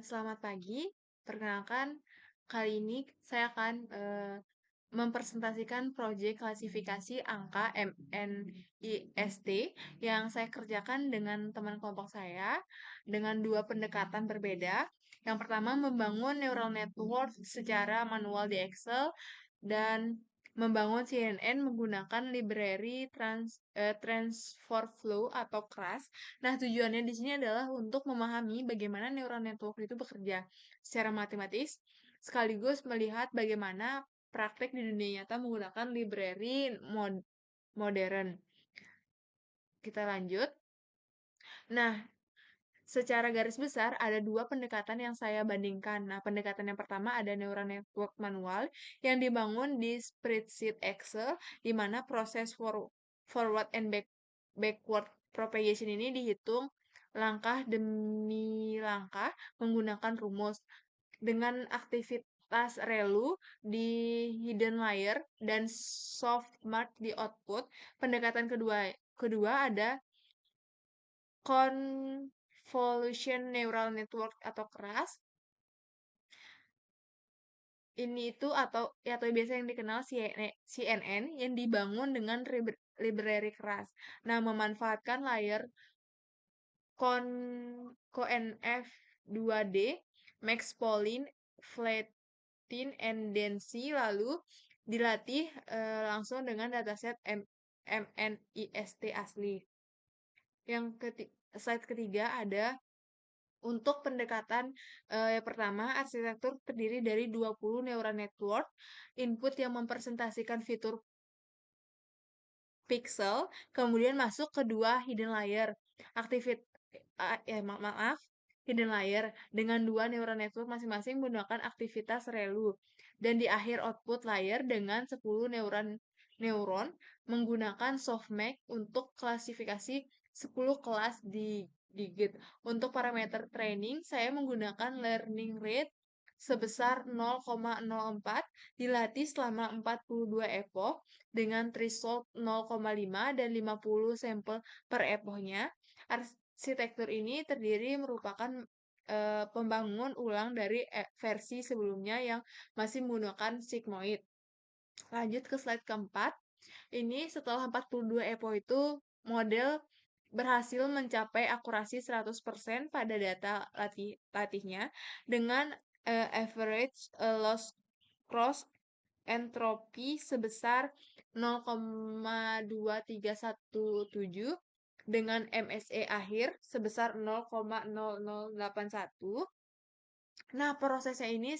Selamat pagi. Perkenalkan, kali ini saya akan mempresentasikan proyek klasifikasi angka MNIST yang saya kerjakan dengan teman kelompok saya dengan dua pendekatan berbeda. Yang pertama, membangun neural network secara manual di Excel dan membangun CNN menggunakan library TransferFlow atau CRAS. Nah, tujuannya di sini adalah untuk memahami bagaimana neural network itu bekerja secara matematis, sekaligus melihat bagaimana praktek di dunia nyata menggunakan library modern. Kita lanjut. Nah, secara garis besar ada dua pendekatan yang saya bandingkan. Nah, pendekatan yang pertama ada neural network manual yang dibangun di spreadsheet Excel, di mana proses forward and backward propagation ini dihitung langkah demi langkah menggunakan rumus dengan aktivitas ReLU di hidden layer dan softmax di output. Pendekatan kedua ada convolution neural network atau CRAS. Ini itu atau biasa yang dikenal CNN yang dibangun dengan library CRAS. Nah, memanfaatkan layer con CONF 2D, Max Pauling, Flatin, and Densi, lalu dilatih langsung dengan dataset MNIST asli. Slide ketiga ada untuk pendekatan yang pertama, arsitektur terdiri dari 20 neural network, input yang mempresentasikan fitur pixel, kemudian masuk ke dua hidden layer. Hidden layer dengan dua neural network masing-masing menggunakan aktivitas ReLU. Dan di akhir output layer dengan 10 neuron menggunakan softmax untuk klasifikasi 10 kelas digit. Untuk parameter training, saya menggunakan learning rate sebesar 0,04 dilatih selama 42 epoch dengan threshold 0,5 dan 50 sampel per epochnya. Arsitektur ini merupakan pembangun ulang dari versi sebelumnya yang masih menggunakan sigmoid. Lanjut ke slide keempat. Ini setelah 42 epoch itu model berhasil mencapai akurasi 100% pada data latihnya dengan average loss cross entropy sebesar 0,2317 dengan MSE akhir sebesar 0,0081. Nah, prosesnya ini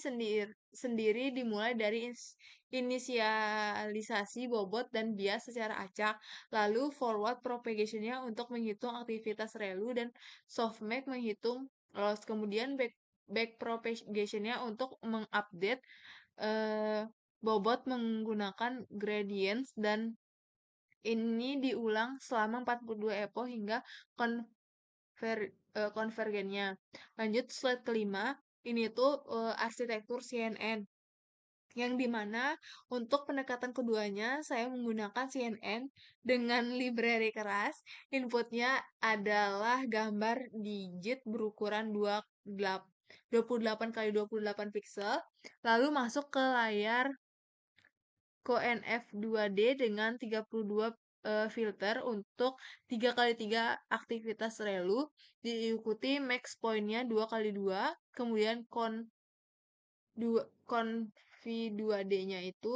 sendiri dimulai dari inisialisasi bobot dan bias secara acak, lalu forward propagation-nya untuk menghitung aktivitas ReLU dan softmax menghitung loss, kemudian back propagation-nya untuk mengupdate bobot menggunakan gradients, dan ini diulang selama 42 epoch hingga konvergennya. Lanjut slide kelima, ini tuh arsitektur CNN. Yang dimana untuk pendekatan keduanya saya menggunakan CNN dengan library keras. Inputnya adalah gambar digit berukuran 28 kali 28 pixel. Lalu masuk ke layar CONF 2D dengan 32 filter untuk 3 kali 3 aktivitas ReLU, diikuti max point-nya 2 kali 2, kemudian conv 2D-nya itu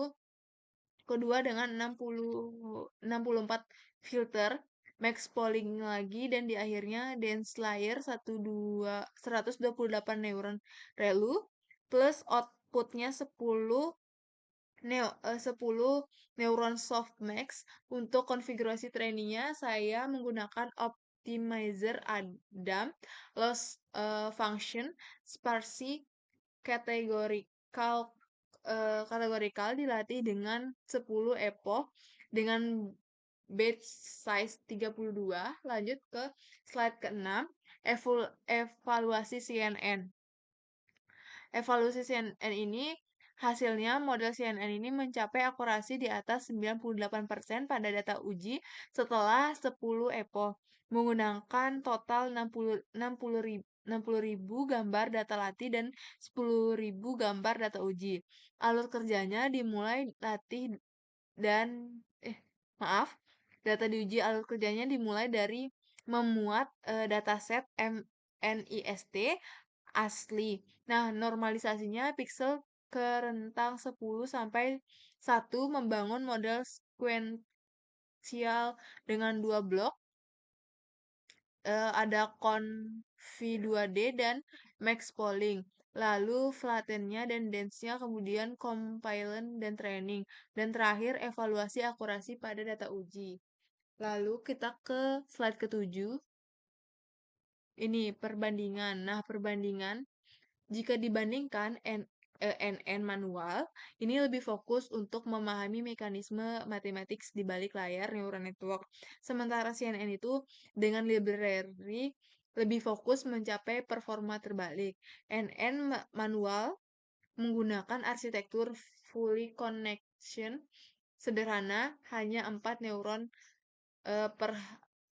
kedua dengan 64 filter, max polling lagi, dan di akhirnya dense layer 128 neuron ReLU plus outputnya 10 neuron softmax. Untuk konfigurasi trainingnya saya menggunakan optimizer Adam, loss function, sparsity, kategorikal dilatih dengan 10 epoch dengan batch size 32. Lanjut ke slide ke-6, evaluasi CNN. Evaluasi CNN ini hasilnya model CNN ini mencapai akurasi di atas 98% pada data uji setelah 10 epoch, menggunakan total 60.000 gambar data latih dan 10.000 gambar data uji. Alur kerjanya dimulai latih dan maaf, data diuji alur kerjanya dimulai dari memuat dataset NIST asli. Nah, normalisasinya piksel ke rentang 10 sampai 1 membangun model sekuensial dengan 2 blok, ada conv2d dan max polling. Lalu flattennya dan dense-nya, kemudian compilen dan training. Dan terakhir evaluasi akurasi pada data uji. Lalu kita ke slide ke-7. Ini perbandingan. Nah, perbandingan jika dibandingkan NN manual, ini lebih fokus untuk memahami mekanisme matematik di balik layar neural network. Sementara CNN itu dengan library lebih fokus mencapai performa terbalik. NN manual menggunakan arsitektur fully connection sederhana, hanya 4 neuron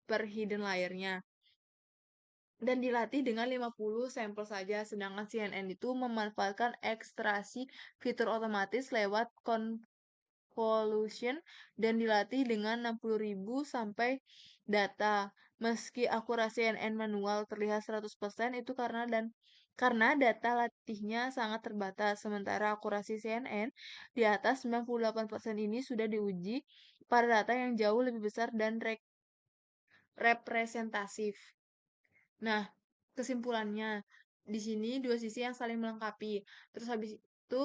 per hidden layer-nya dan dilatih dengan 50 sampel saja, sedangkan CNN itu memanfaatkan ekstraksi fitur otomatis lewat convolution dan dilatih dengan 60.000 sampai data. Meski akurasi CNN manual terlihat 100%, itu karena data latihnya sangat terbatas, sementara akurasi CNN di atas 98% ini sudah diuji pada data yang jauh lebih besar dan representatif. Nah, kesimpulannya, di sini dua sisi yang saling melengkapi. Terus habis itu,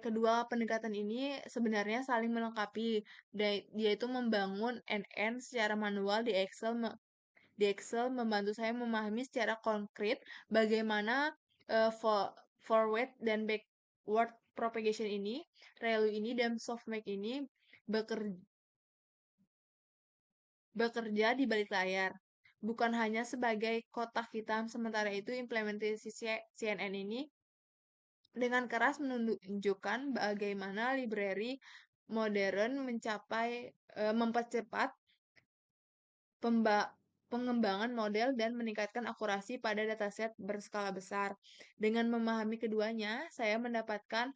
kedua pendekatan ini sebenarnya saling melengkapi. Dia itu membangun NN secara manual di Excel membantu saya memahami secara konkret bagaimana forward dan backward propagation ini, ReLU ini, dan softmax ini bekerja di balik layar. Bukan hanya sebagai kotak hitam, sementara itu implementasi CNN ini dengan keras menunjukkan bagaimana library modern mempercepat pengembangan model dan meningkatkan akurasi pada dataset berskala besar. Dengan memahami keduanya, saya mendapatkan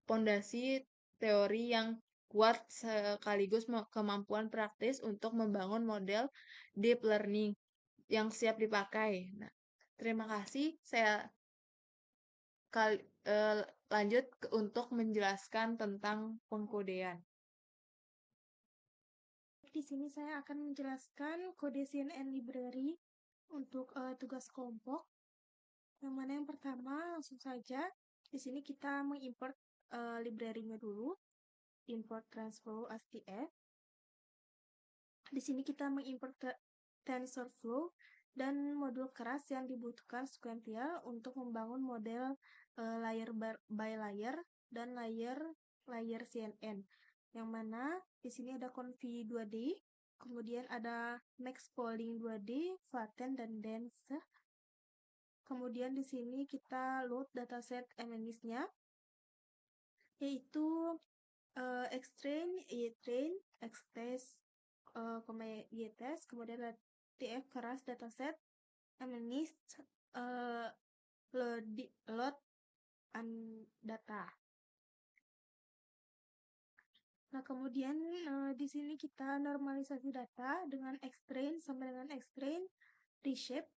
fondasi teori yang kuat sekaligus kemampuan praktis untuk membangun model deep learning yang siap dipakai. Nah, terima kasih. Saya lanjut untuk menjelaskan tentang pengkodean. Di sini saya akan menjelaskan kode CNN library untuk tugas kelompok. Yang mana yang pertama, langsung saja. Di sini kita mengimport library-nya dulu. Import TransFlow STF. Di sini kita mengimport TensorFlow dan modul keras yang dibutuhkan sequential untuk membangun model layer by layer dan layer CNN. Yang mana di sini ada conv2d, kemudian ada max polling 2d, flatten dan dense. Kemudian di sini kita load dataset MNIST-nya, yaitu xtrain, ytrain, xtest, ytest, kemudian TF keras dataset, MNIST, load and data. Nah, kemudian di sini kita normalisasi data dengan xtrain sampai dengan xtrain reshape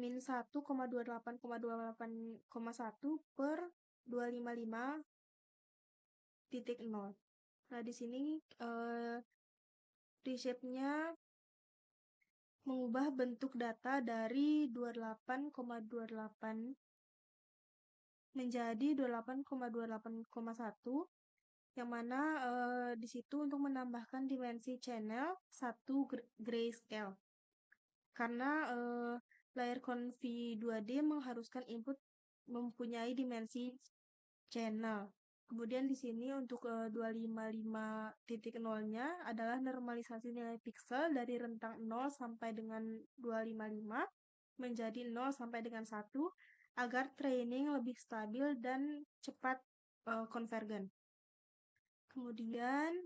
min 1,28,28,1 per 255.0. Nah, di sini reshape-nya mengubah bentuk data dari 28,28 menjadi 28,28,1, yang mana di situ untuk menambahkan dimensi channel 1 grayscale. Karena layar conv2d mengharuskan input mempunyai dimensi channel. Kemudian di sini untuk 255.0-nya adalah normalisasi nilai piksel dari rentang 0 sampai dengan 255 menjadi 0 sampai dengan 1 agar training lebih stabil dan cepat konvergen. Kemudian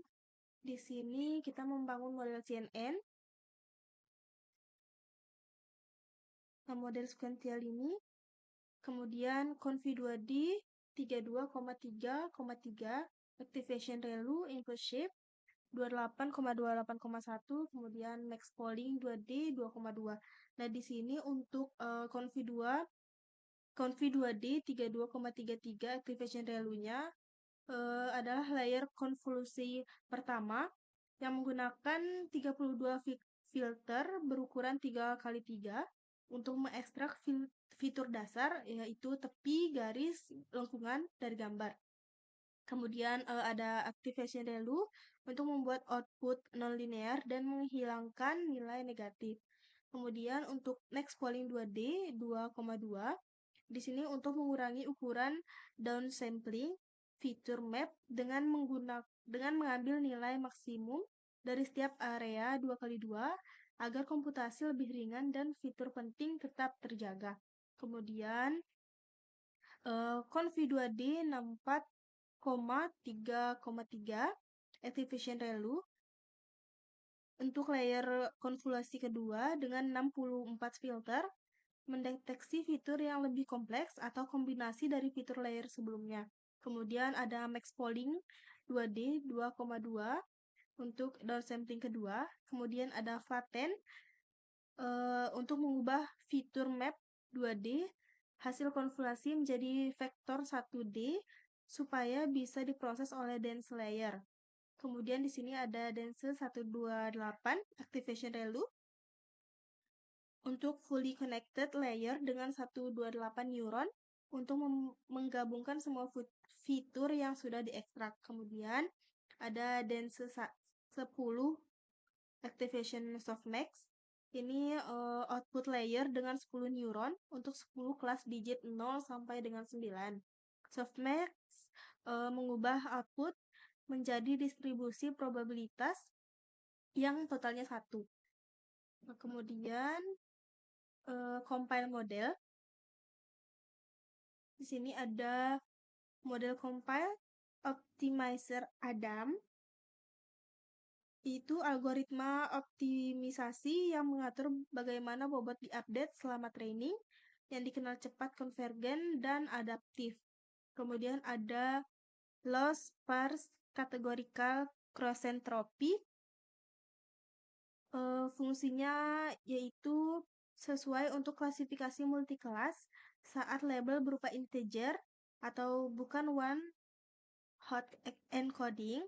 di sini kita membangun model CNN model sekuensial ini. Kemudian Confi 2D 32,3,3, Activation ReLU Input Shape 28,28,1, kemudian Max Polling 2D 2,2. Nah, di sini untuk Confi 2D 32,33 Activation ReLU-nya adalah layer konvolusi pertama yang menggunakan 32 filter berukuran 3x3 untuk mengekstrak fitur dasar, yaitu tepi, garis, lengkungan dari gambar. Kemudian ada Activation ReLU untuk membuat output non-linear dan menghilangkan nilai negatif. Kemudian untuk Max Polling 2D 2,2, di sini untuk mengurangi ukuran downsampling feature map dengan mengambil nilai maksimum dari setiap area 2x2 agar komputasi lebih ringan dan fitur penting tetap terjaga. Kemudian Confi 2D 64,3,3 Activation ReLU untuk layer konvolusi kedua dengan 64 filter mendeteksi fitur yang lebih kompleks atau kombinasi dari fitur layer sebelumnya. Kemudian ada Max Polling 2D 2,2 untuk downsampling kedua. Kemudian ada Flatten untuk mengubah fitur map 2D hasil konvolusi menjadi vektor 1D supaya bisa diproses oleh dense layer. Kemudian di sini ada dense 128 Activation ReLU untuk fully connected layer dengan 128 neuron untuk menggabungkan semua fitur yang sudah diekstrak. Kemudian ada dense 10 Activation Softmax. Ini output layer dengan 10 neuron untuk 10 kelas digit 0 sampai dengan 9. Softmax mengubah output menjadi distribusi probabilitas yang totalnya 1. Nah, kemudian compile model. Di sini ada model compile optimizer Adam. Itu algoritma optimisasi yang mengatur bagaimana bobot diupdate selama training yang dikenal cepat, konvergen, dan adaptif. Kemudian ada loss sparse categorical cross entropy. Fungsinya yaitu sesuai untuk klasifikasi multikelas saat label berupa integer atau bukan one hot encoding.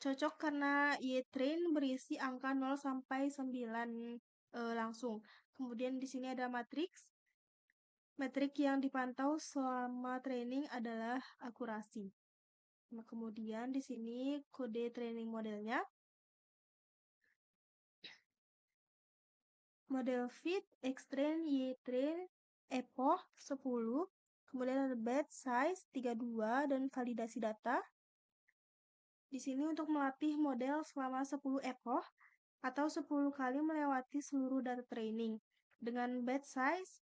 Cocok karena Y-train berisi angka 0 sampai 9 langsung. Kemudian di sini ada matriks. Metrik yang dipantau selama training adalah akurasi. Nah, kemudian di sini kode training modelnya. Model fit, X-train, Y-train, epoch 10, kemudian ada batch size 32 dan validasi data. Di sini untuk melatih model selama 10 epoch atau 10 kali melewati seluruh data training dengan batch size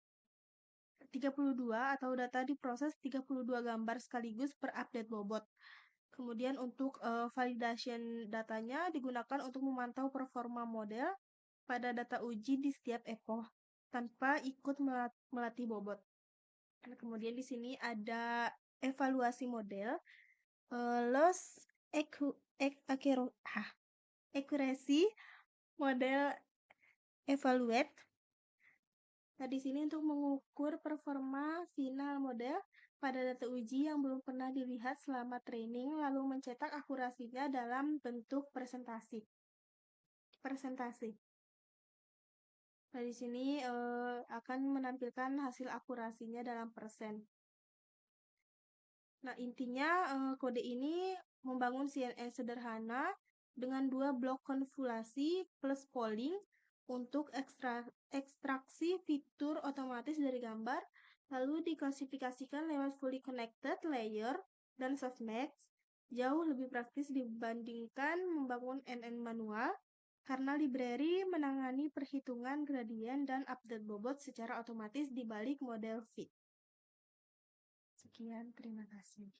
32 atau data diproses 32 gambar sekaligus per update bobot. Kemudian untuk validation datanya digunakan untuk memantau performa model pada data uji di setiap epoch tanpa ikut melatih bobot. Nah, kemudian di sini ada evaluasi model, loss accuracy model evaluate. Nah, di sini untuk mengukur performa final model pada data uji yang belum pernah dilihat selama training, lalu mencetak akurasinya dalam bentuk presentasi. Nah, di sini akan menampilkan hasil akurasinya dalam persen. Nah, intinya kode ini membangun CNN sederhana dengan 2 blok konvolasi plus polling untuk ekstraksi fitur otomatis dari gambar, lalu diklasifikasikan lewat fully connected layer dan softmax. Jauh lebih praktis dibandingkan membangun NN manual karena library menangani perhitungan gradien dan update bobot secara otomatis di balik model fit. Sekian, terima kasih.